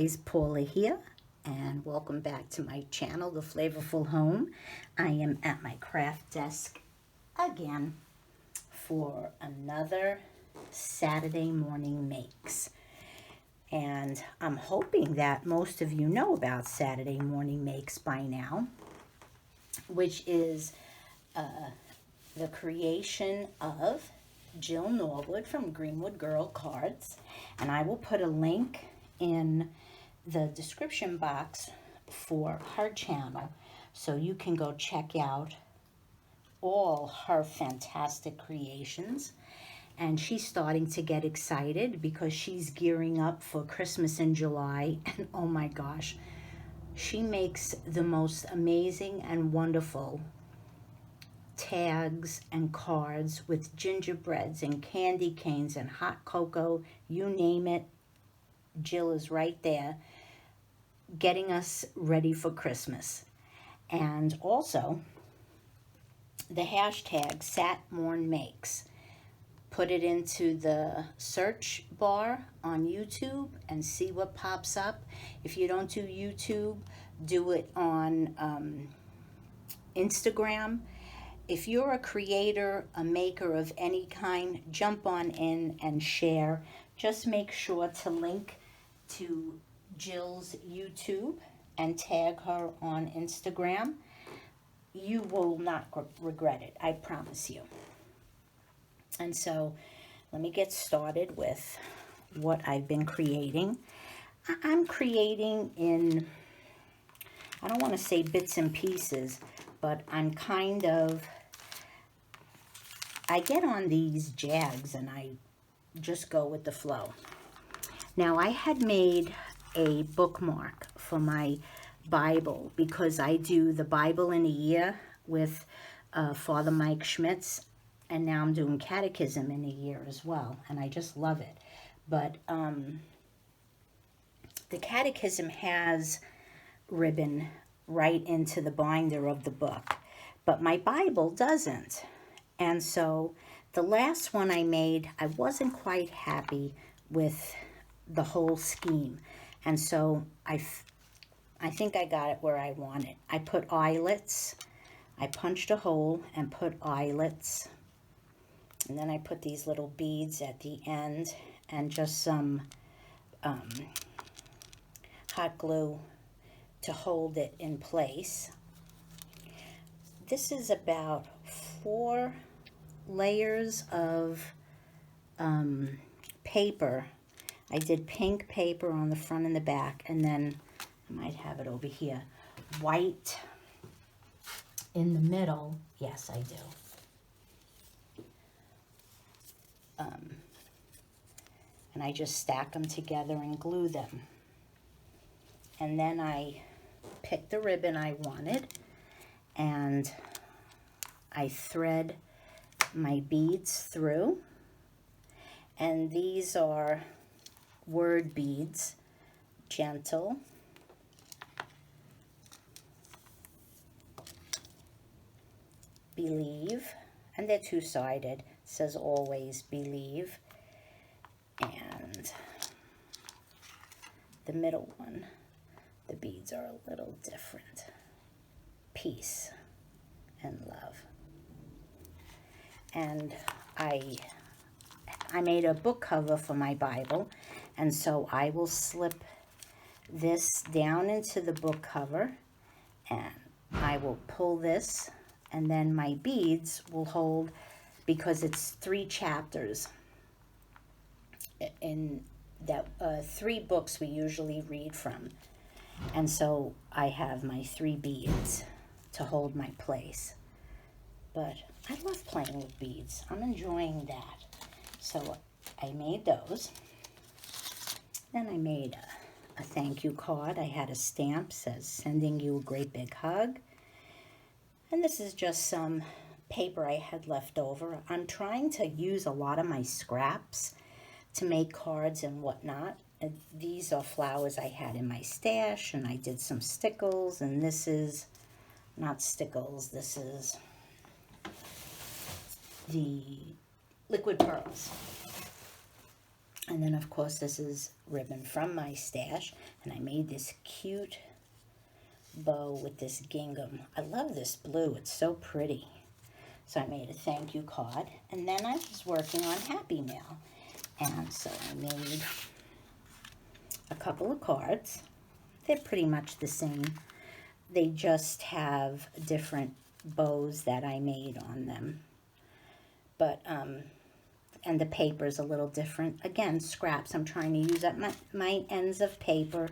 guys, Paula here, and welcome back to my channel, The Flavorful Home. I am at my craft desk again for another Saturday morning makes. And I'm hoping that most of you know about Saturday morning makes by now, which is the creation of Jill Norwood from Greenwood Girl Cards. And I will put a link in the description box for her channel so you can go check out all her fantastic creations. And she's starting to get excited because she's gearing up for Christmas in July. And oh my gosh, she makes the most amazing and wonderful tags and cards with gingerbreads and candy canes and hot cocoa, you name it. Jill is right there getting us ready for Christmas. And also the hashtag SatMornMakes. Put it into the search bar on YouTube and see what pops up. If you don't do YouTube, do it on Instagram. If you're a creator, a maker of any kind, jump on in and share. Just make sure to link to Jill's YouTube and tag her on Instagram. You will not regret it, I promise you. And so let me get started with what I've been creating. I'm creating in, I don't want to say bits and pieces, but I'm kind of, I get on these jags and I just go with the flow. Now I had made a bookmark for my Bible because I do the Bible in a year with Father Mike Schmitz, and now I'm doing Catechism in a year as well, and I just love it. But the Catechism has ribbon right into the binder of the book, but my Bible doesn't. And so the last one I made, I wasn't quite happy with the whole scheme. And so I think I got it where I want it. I put eyelets. I punched a hole and put eyelets. And then I put these little beads at the end and just some hot glue to hold it in place. This is about 4 layers of paper. I did pink paper on the front and the back, and then I might have it over here, white in the middle. Yes, I do. And I just stack them together and glue them. And then I picked the ribbon I wanted, and I thread my beads through. And these are word beads, gentle, believe, and they're two-sided. It says always believe. And the middle one, the beads are a little different. Peace and love. And I made a book cover for my Bible, and so I will slip this down into the book cover, and I will pull this, and then my beads will hold, because it's 3 chapters in that 3 books we usually read from. And so I have my 3 beads to hold my place. But I love playing with beads. I'm enjoying that. So I made those. Then I made a thank you card. I had a stamp, says sending you a great big hug. And this is just some paper I had left over. I'm trying to use a lot of my scraps to make cards and whatnot. And these are flowers I had in my stash, and I did some stickles, and this is not stickles, this is the liquid pearls. And then, of course, this is ribbon from my stash. And I made this cute bow with this gingham. I love this blue. It's so pretty. So I made a thank you card. And then I was working on Happy Mail. And so I made a couple of cards. They're pretty much the same. They just have different bows that I made on them. But, and the paper is a little different. Again, scraps. I'm trying to use up my ends of paper,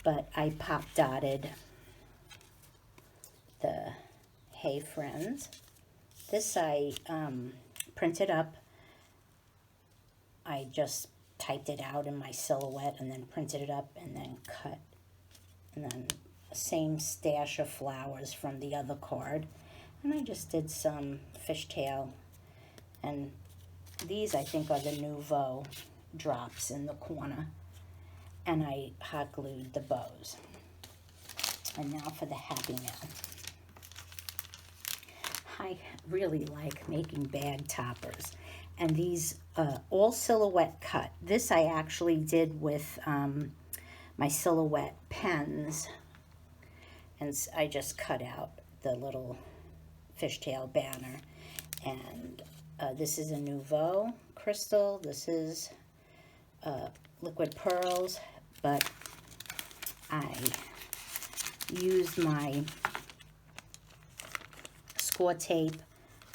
but I pop dotted the Hey Friends. This I printed up. I just typed it out in my Silhouette and then printed it up and then cut. And then same stash of flowers from the other card. And I just did some fishtail. And these I think are the Nouveau drops in the corner. And I hot glued the bows. And now for the Happy Mail. I really like making bag toppers. And these all Silhouette cut. This I actually did with my Silhouette pens. And I just cut out the little fishtail banner. And this is a Nouveau crystal. This is liquid pearls. But I used my score tape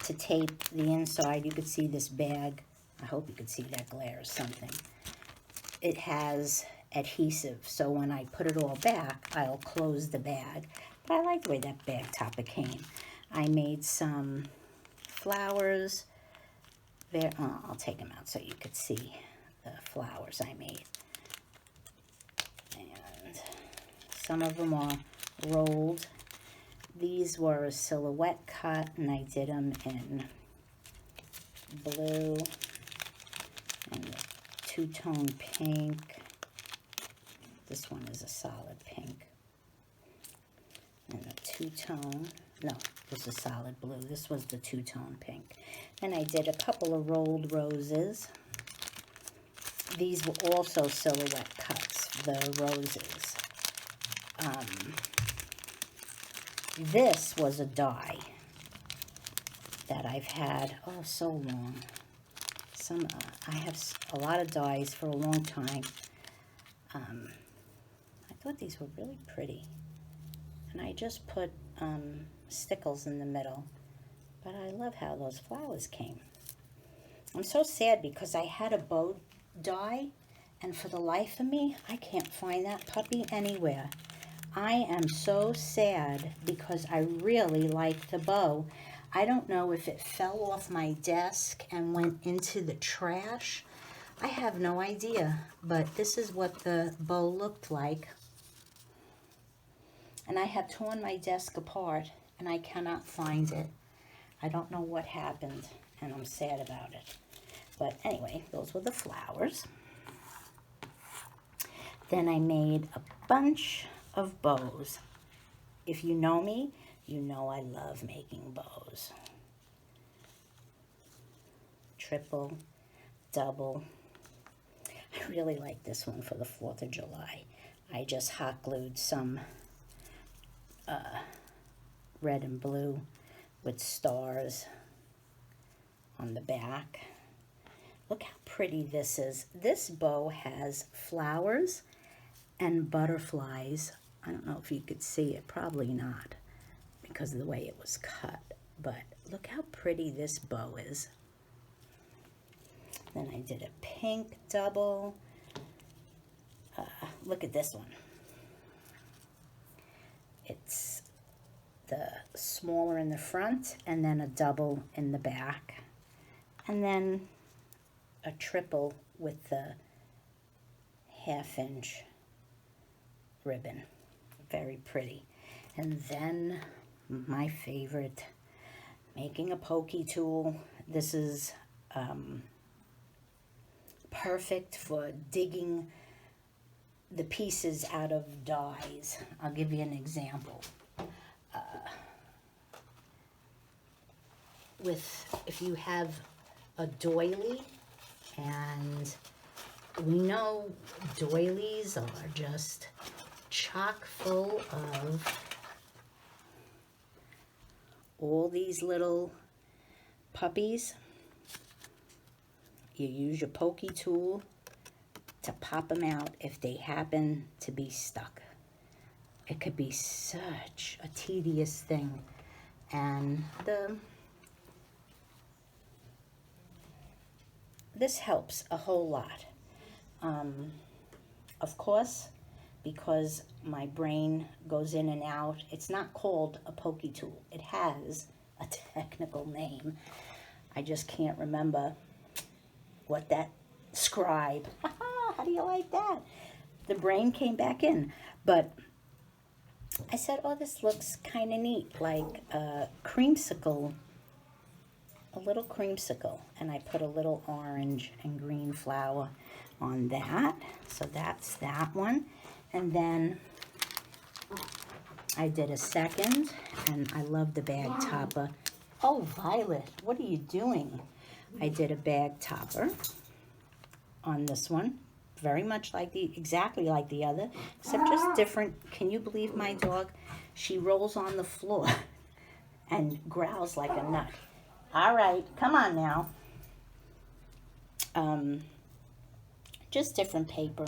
to tape the inside. You could see this bag. I hope you could see that glare or something. It has adhesive, so when I put it all back, I'll close the bag. But I like the way that bag topper came. I made some flowers. There, I'll take them out so you could see the flowers I made. And some of them are rolled. These were a Silhouette cut, and I did them in blue and two-tone pink. This one is a solid pink. And a two-tone, no, this is solid blue. This was the two-tone pink. And I did a couple of rolled roses. These were also Silhouette cuts, the roses. This was a die that I've had, oh, so long. I have a lot of dies for a long time. I thought these were really pretty. And I just put stickles in the middle. But I love how those flowers came. I'm so sad because I had a bow die, and for the life of me, I can't find that puppy anywhere. I am so sad because I really like the bow. I don't know if it fell off my desk and went into the trash. I have no idea, but this is what the bow looked like. And I have torn my desk apart, and I cannot find it. I don't know what happened, and I'm sad about it. But anyway, those were the flowers. Then I made a bunch of bows. If you know me, you know I love making bows. Triple, double. I really like this one for the 4th of July. I just hot glued some red and blue with stars on the back. Look how pretty this is. This bow has flowers and butterflies. I don't know if you could see it, probably not because of the way it was cut, but look how pretty this bow is. Then I did a pink double. Look at this one. It's the smaller in the front and then a double in the back. And then a triple with the 1/2 inch ribbon. Very pretty. And then my favorite, making a pokey tool. This is perfect for digging the pieces out of dies. I'll give you an example. If you have a doily and we know doilies are just chock full of all these little puppies. You use your pokey tool to pop them out if they happen to be stuck. It could be such a tedious thing. And this helps a whole lot. Of course, because my brain goes in and out, it's not called a pokey tool. It has a technical name. I just can't remember what that scribe. How do you like that? The brain came back in. But I said, oh, this looks kind of neat, like a creamsicle, a little creamsicle. And I put a little orange and green flower on that. So that's that one. And then I did a second, and I love the bag topper. Oh, Violet, what are you doing? I did a bag topper on this one. Very much like exactly like the other, except just different. Can you believe my dog? She rolls on the floor and growls like a nut. All right, come on now. Just different paper.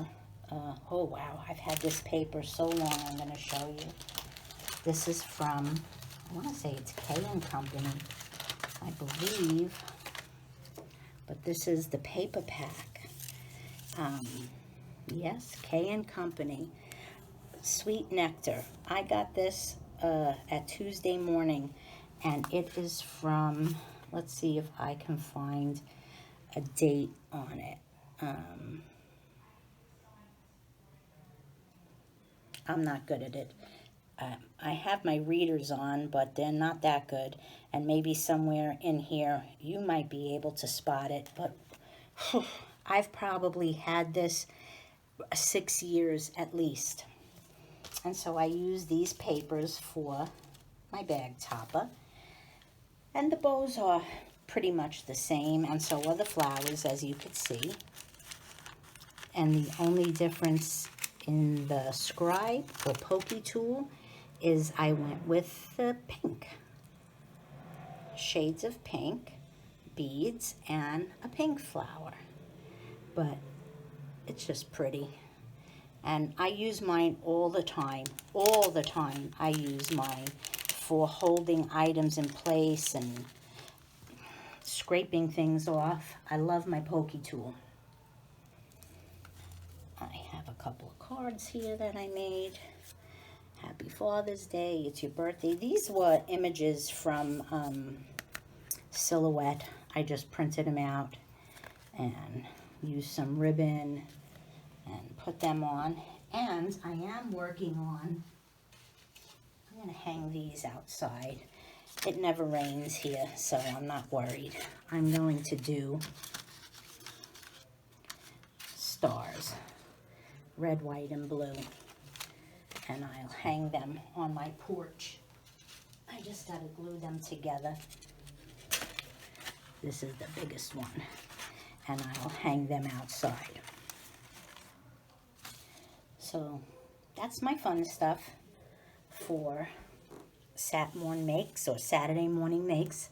Oh wow, I've had this paper so long. I'm going to show you. This is from, I want to say it's K and Company, I believe. But this is the paper pack. Yes, K and Company. Sweet Nectar. I got this at Tuesday morning, and it is from, let's see if I can find a date on it. I'm not good at it. I have my readers on, but they're not that good. And maybe somewhere in here you might be able to spot it. But I've probably had this 6 years at least. And so I use these papers for my bag topper. And the bows are pretty much the same, and so are the flowers, as you could see. And the only difference in the scribe or pokey tool is I went with the pink. Shades of pink, beads, and a pink flower. But it's just pretty. And I use mine all the time. All the time I use mine for holding items in place and scraping things off. I love my pokey tool. I have a couple of cards here that I made. Happy Father's Day, it's your birthday. These were images from Silhouette. I just printed them out and used some ribbon and put them on. And I am working on, I'm going to hang these outside. It never rains here, so I'm not worried. I'm going to do stars, red, white, and blue. And I'll hang them on my porch. I just got to glue them together. This is the biggest one. And I'll hang them outside. So that's my fun stuff for Saturday morning makes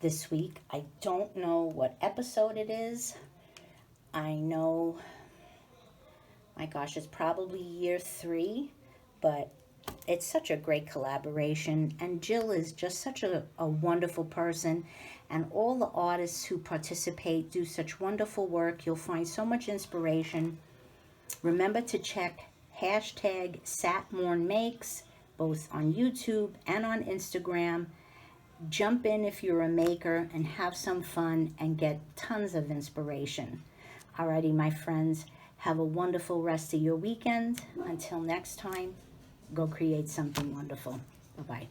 this week. I don't know what episode it is. I know, my gosh, it's probably year 3, but it's such a great collaboration. And Jill is just such a wonderful person. And all the artists who participate do such wonderful work. You'll find so much inspiration. Remember to check hashtag #SatMornMakes, both on YouTube and on Instagram. Jump in if you're a maker and have some fun and get tons of inspiration. Alrighty, my friends, have a wonderful rest of your weekend. Until next time, go create something wonderful. Bye-bye.